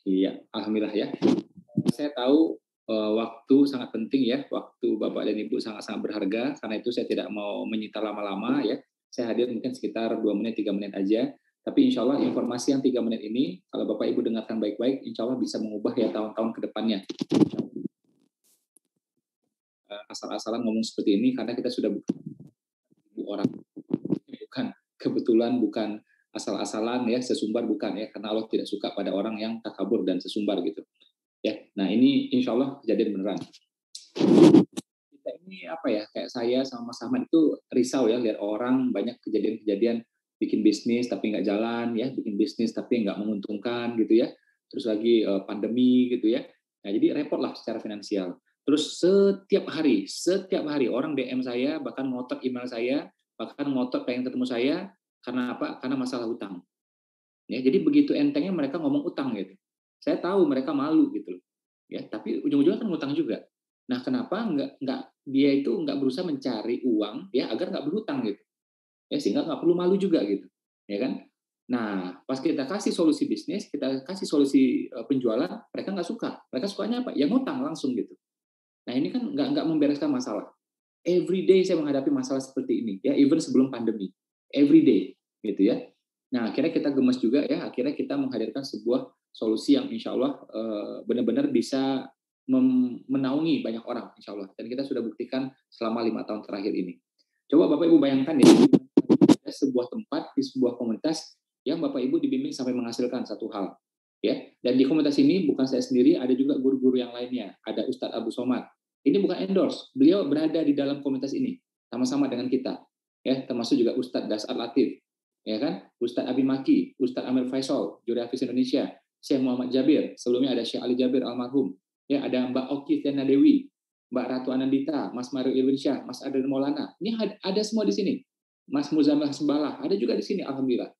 Iya, alhamdulillah ya. Saya tahu waktu sangat penting ya, waktu Bapak dan Ibu sangat-sangat berharga, karena itu saya tidak mau menyita lama-lama ya. Saya hadir mungkin sekitar 2 menit, 3 menit aja. Tapi insya Allah informasi yang 3 menit ini, kalau Bapak Ibu dengarkan baik-baik, insya Allah bisa mengubah ya tahun-tahun ke depannya. Asal-asalan ngomong seperti ini, karena kita sudah orang, bukan kebetulan, bukan asal-asalan ya, sesumbar bukan ya, karena Allah tidak suka pada orang yang takabur dan sesumbar gitu. Ya, nah ini insya Allah kejadian beneran. Kita ini apa ya, kayak saya sama Mas Ahmad itu risau ya lihat orang banyak kejadian-kejadian bikin bisnis tapi nggak jalan ya, bikin bisnis tapi nggak menguntungkan gitu ya. Terus lagi pandemi gitu ya. Nah jadi repot lah secara finansial. Terus setiap hari orang DM saya, bahkan ngotot email saya, bahkan ngotot pengen ketemu saya karena apa? Karena masalah utang. Ya, jadi begitu entengnya mereka ngomong utang gitu. Saya tahu mereka malu gitu loh. Ya, tapi ujung-ujungnya kan ngutang juga. Nah, kenapa nggak dia itu nggak berusaha mencari uang ya agar nggak berhutang gitu. Ya, sehingga nggak perlu malu juga gitu. Ya kan? Nah, pas kita kasih solusi bisnis, kita kasih solusi penjualan, mereka nggak suka. Mereka sukanya apa? Ya ngutang langsung gitu. Nah, ini kan nggak membereskan masalah. Every day saya menghadapi masalah seperti ini, ya, even sebelum pandemi. Every day, gitu ya. Nah, akhirnya kita gemas juga ya, akhirnya kita menghadirkan sebuah solusi yang insya Allah benar-benar bisa menaungi banyak orang, insya Allah. Dan kita sudah buktikan selama 5 tahun terakhir ini. Coba Bapak Ibu bayangkan ya, ada sebuah tempat di sebuah komunitas yang Bapak Ibu dibimbing sampai menghasilkan satu hal. Ya, dan di komunitas ini bukan saya sendiri, ada juga guru-guru yang lainnya. Ada Ustadz Abu Somad. Ini bukan endorse, beliau berada di dalam komunitas ini sama-sama dengan kita. Ya, termasuk juga Ustadz Dasar Latif, ya kan? Ustadz Abi Maki, Ustadz Amir Faisal, Juri Hafiz Indonesia, Syekh Muhammad Jabir, sebelumnya ada Syekh Ali Jabir almarhum. Ya, ada Mbak Oki Tiana Dewi, Mbak Ratu Anandita, Mas Mario Irwinsyah, Mas Adel Maulana. Ini ada semua di sini. Mas Muzamil Sembalah, ada juga di sini, alhamdulillah.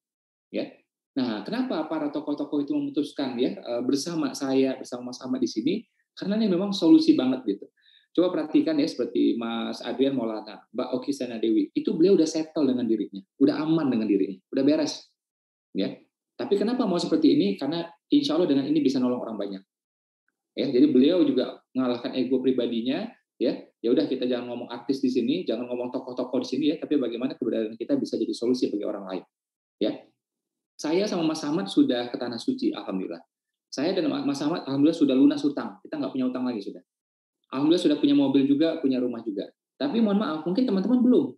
Ya. Nah, kenapa para tokoh-tokoh itu memutuskan ya bersama saya, bersama Mas Ahmad di sini? Karena ini memang solusi banget gitu. Coba perhatikan ya, seperti Mas Adrian Maulana, Mbak Oki Sana Dewi, itu beliau udah settle dengan dirinya, udah aman dengan dirinya, udah beres. Ya. Tapi kenapa mau seperti ini? Karena insya Allah dengan ini bisa nolong orang banyak. Ya, jadi beliau juga mengalahkan ego pribadinya. Ya udah, kita jangan ngomong artis di sini, jangan ngomong tokoh-tokoh di sini ya, tapi bagaimana keberadaan kita bisa jadi solusi bagi orang lain. Ya, saya sama Mas Ahmad sudah ke tanah suci, alhamdulillah. Saya dan Mas Ahmad alhamdulillah sudah lunas hutang. Kita nggak punya utang lagi sudah. Alhamdulillah sudah punya mobil juga, punya rumah juga. Tapi mohon maaf, mungkin teman-teman belum.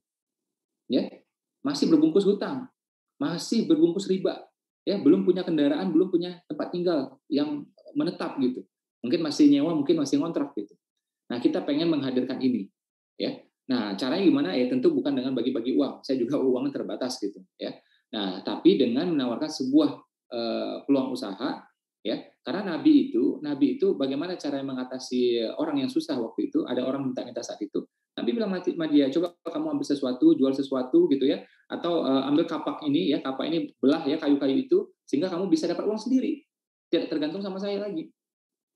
Ya, masih berbungkus hutang, masih berbungkus riba. Ya, belum punya kendaraan, belum punya tempat tinggal yang menetap gitu. Mungkin masih nyewa, mungkin masih ngontrak gitu. Nah, kita pengen menghadirkan ini. Ya. Nah, caranya gimana? Ya tentu bukan dengan bagi-bagi uang. Saya juga uangnya terbatas gitu, ya. Nah, tapi dengan menawarkan sebuah peluang usaha, ya. Karena Nabi itu bagaimana cara mengatasi orang yang susah waktu itu? Ada orang minta-minta saat itu. Nabi bilang, Madia, coba kamu ambil sesuatu, jual sesuatu gitu ya, atau ambil kapak ini ya, kapak ini belah ya kayu-kayu itu, sehingga kamu bisa dapat uang sendiri, tidak tergantung sama saya lagi,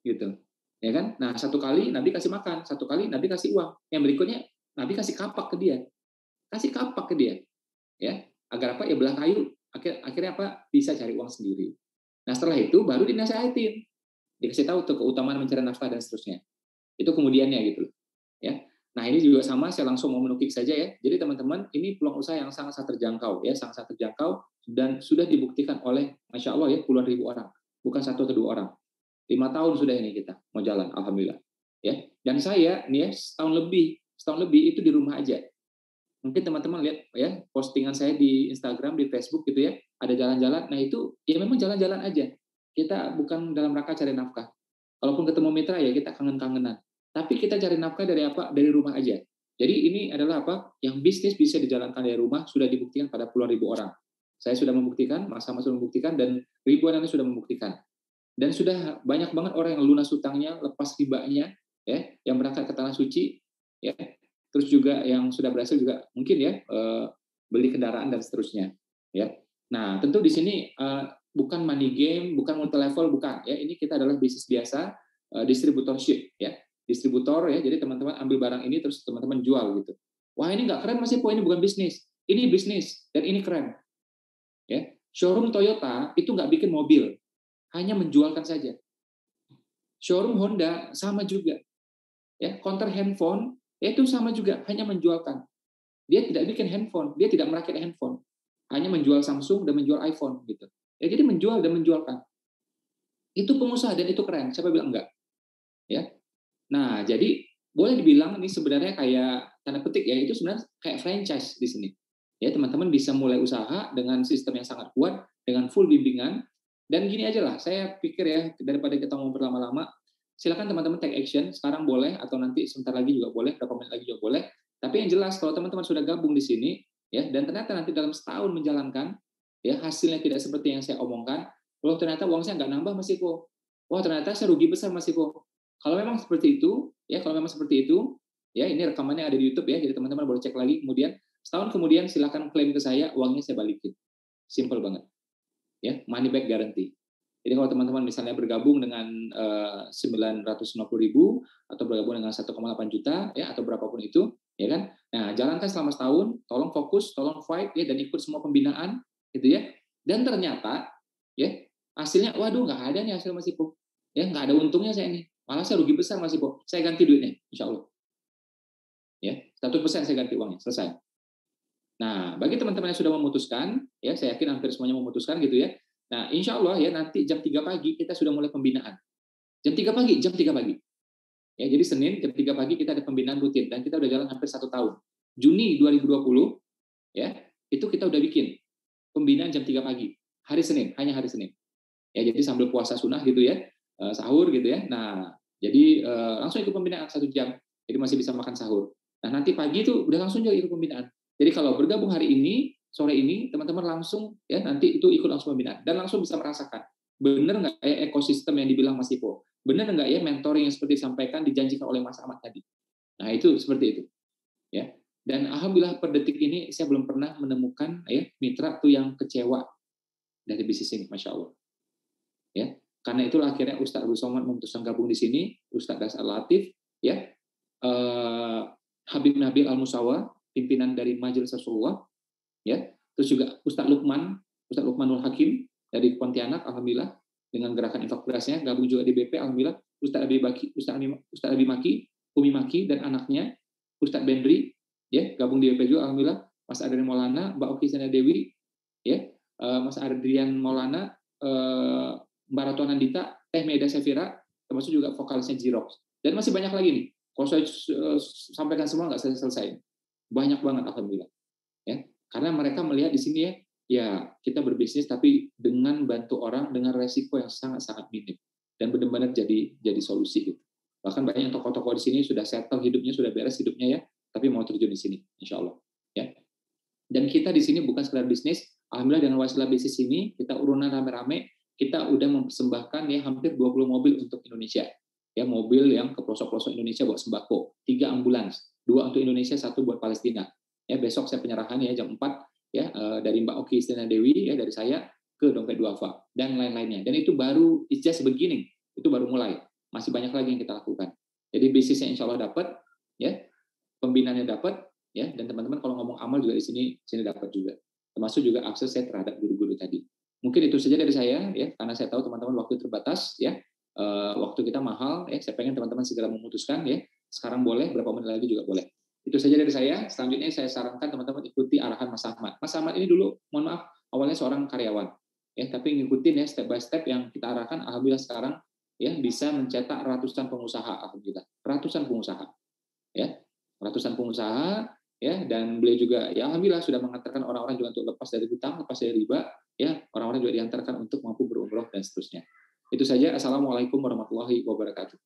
gitu. Ya kan? Nah, satu kali Nabi kasih makan, satu kali Nabi kasih uang. Yang berikutnya Nabi kasih kapak ke dia. Kasih kapak ke dia. Ya, agar apa? Ya belah kayu, akhirnya apa? Bisa cari uang sendiri. Nah, setelah itu baru dinasihatin. Dikasih tahu tuh keutamaan mencari nafkah dan seterusnya. Itu kemudiannya gitu. Ya. Nah, ini juga sama, saya langsung mau menukik saja ya. Jadi teman-teman, ini peluang usaha yang sangat-sangat terjangkau ya, sangat-sangat terjangkau dan sudah dibuktikan oleh Masya Allah ya puluhan ribu orang, bukan satu atau dua orang. 5 tahun sudah ini kita mau jalan, alhamdulillah. Ya, dan saya nih ya setahun lebih itu di rumah aja. Mungkin teman-teman lihat ya postingan saya di Instagram, di Facebook gitu ya, ada jalan-jalan. Nah itu ya memang jalan-jalan aja. Kita bukan dalam rangka cari nafkah. Kalaupun ketemu mitra ya kita kangen-kangenan. Tapi kita cari nafkah dari apa? Dari rumah aja. Jadi ini adalah apa? Yang bisnis bisa dijalankan dari rumah sudah dibuktikan pada puluhan ribu orang. Saya sudah membuktikan, Mas Ahmad sudah membuktikan, dan ribuan yang sudah membuktikan. Dan sudah banyak banget orang yang lunas hutangnya, lepas ribanya, ya, yang berangkat ke tanah suci, ya, terus juga yang sudah berhasil juga mungkin ya beli kendaraan dan seterusnya, ya. Nah, tentu di sini bukan money game, bukan multi level, bukan, ya. Ini kita adalah bisnis biasa, distributorship, ya, distributor, ya. Jadi teman-teman ambil barang ini terus teman-teman jual gitu. Wah ini nggak keren Mas Ipo, ini bukan bisnis, ini bisnis dan ini keren, ya. Showroom Toyota itu nggak bikin mobil, hanya menjualkan saja. Showroom Honda sama juga, ya. Counter handphone ya itu sama juga, hanya menjualkan. Dia tidak bikin handphone, dia tidak merakit handphone, hanya menjual Samsung dan menjual iPhone gitu. Ya jadi menjual dan menjualkan. Itu pengusaha dan itu keren. Siapa bilang enggak? Ya. Nah, jadi boleh dibilang ini sebenarnya kayak tanda petik ya, itu sebenarnya kayak franchise di sini. Ya, teman-teman bisa mulai usaha dengan sistem yang sangat kuat, dengan full bimbingan, dan gini aja lah, saya pikir ya, daripada kita ngomong berlama-lama, silakan teman-teman take action, sekarang boleh, atau nanti sebentar lagi juga boleh, berapa menit lagi juga boleh, tapi yang jelas kalau teman-teman sudah gabung di sini, ya, dan ternyata nanti dalam setahun menjalankan, ya, hasilnya tidak seperti yang saya omongkan, kalau ternyata uang saya nggak nambah Mas Iko, wah ternyata saya rugi besar Mas Iko. Kalau memang seperti itu, ya kalau memang seperti itu, ya ini rekamannya ada di YouTube ya, jadi teman-teman boleh cek lagi. Kemudian setahun kemudian silakan klaim ke saya, uangnya saya balikin. Simple banget, ya money back guarantee. Jadi kalau teman-teman misalnya bergabung dengan 950.000 atau bergabung dengan 1,8 juta, ya atau berapapun itu, ya kan? Nah jalankan selama setahun, tolong fokus, tolong fight, ya dan ikut semua pembinaan, gitu ya. Dan ternyata, ya hasilnya, waduh nggak ada nih hasil Mas Ipo, ya nggak ada untungnya saya nih. Malah saya rugi besar Mas Ipo. Saya ganti duitnya, insya Allah. Ya, 100% saya ganti uangnya, selesai. Nah, bagi teman-teman yang sudah memutuskan, ya saya yakin hampir semuanya memutuskan gitu ya. Nah, insya Allah ya nanti jam 3 pagi kita sudah mulai pembinaan. Jam 3 pagi. Ya, jadi Senin jam 3 pagi kita ada pembinaan rutin dan kita udah jalan hampir 1 tahun. Juni 2020 ya, itu kita udah bikin pembinaan jam 3 pagi. Hari Senin, hanya hari Senin. Ya, jadi sambil puasa sunnah gitu ya, sahur gitu ya. Nah, jadi langsung ikut pembinaan 1 jam. Jadi masih bisa makan sahur. Nah, nanti pagi itu udah langsung juga ikut pembinaan. Jadi kalau bergabung hari ini, sore ini, teman-teman langsung ya nanti itu ikut langsung pembinaan dan langsung bisa merasakan benar nggak ya ekosistem yang dibilang Mas Ipo, benar nggak ya mentoring yang seperti disampaikan dijanjikan oleh Mas Ahmad tadi. Nah itu seperti itu ya. Dan alhamdulillah per detik ini saya belum pernah menemukan ya mitra tuh yang kecewa dari bisnis ini, masya Allah. Ya, karena itulah akhirnya Ustadz Abdul Somad memutuskan gabung di sini, Ustadz Das Al Latif, ya, Habib Nabil Al Musawa, pimpinan dari Majelis Rasulullah, ya, terus juga Ustadz Lukmanul Hakim dari Pontianak, alhamdulillah dengan gerakan infak berasnya, gabung juga di BP, alhamdulillah, Ustadz Abi Maki, Umi Maki dan anaknya, Ustadz Bendri, ya, gabung di BP juga, alhamdulillah, Mas Adrian Maulana, Mbak Oki Sana Dewi, ya, Mas Adrian Maulana, Mbak Ratu Anandita, Teh Meda Safira, termasuk juga vokalisnya Jirox. Dan masih banyak lagi nih. Kalau saya sampaikan semua nggak selesai. Banyak banget alhamdulillah. Ya, karena mereka melihat di sini ya kita berbisnis tapi dengan bantu orang dengan resiko yang sangat-sangat minim dan benar-benar jadi solusi gitu. Bahkan banyak tokoh-tokoh di sini sudah settle hidupnya, sudah beres hidupnya ya, tapi mau terjun di sini, insya Allah. Ya. Dan kita di sini bukan sekedar bisnis, alhamdulillah dengan wasilah bisnis ini kita urunan rame-rame, kita udah mempersembahkan ya hampir 20 mobil untuk Indonesia. Ya, mobil yang ke pelosok-pelosok Indonesia buat sembako, 3 ambulans, 2 untuk Indonesia, 1 buat Palestina. Ya, besok saya penyerahan ya jam 4 ya dari Mbak Oki Istina Dewi ya dari saya ke Dompet Duafa dan lain-lainnya. Dan itu baru it's just beginning. Itu baru mulai. Masih banyak lagi yang kita lakukan. Jadi bisnisnya insya Allah dapat ya, pembinaannya dapat ya, dan teman-teman kalau ngomong amal juga di sini dapat juga. Termasuk juga akses saya terhadap guru-guru tadi. Mungkin itu saja dari saya ya, karena saya tahu teman-teman waktu terbatas ya. Waktu kita mahal ya, saya pengen teman-teman segera memutuskan ya. Sekarang boleh, berapa menit lagi juga boleh. Itu saja dari saya. Selanjutnya saya sarankan teman-teman ikuti arahan Mas Ahmad. Mas Ahmad ini dulu, mohon maaf, awalnya seorang karyawan. Ya, tapi ngikutin ya step by step yang kita arahkan, alhamdulillah sekarang ya bisa mencetak ratusan pengusaha, alhamdulillah. Ratusan pengusaha. Ya, ratusan pengusaha ya, dan beliau juga ya alhamdulillah sudah mengantarkan orang-orang juga untuk lepas dari hutang, lepas dari riba, ya orang-orang juga diantarkan untuk mampu berumroh dan seterusnya. Itu saja. Assalamualaikum warahmatullahi wabarakatuh.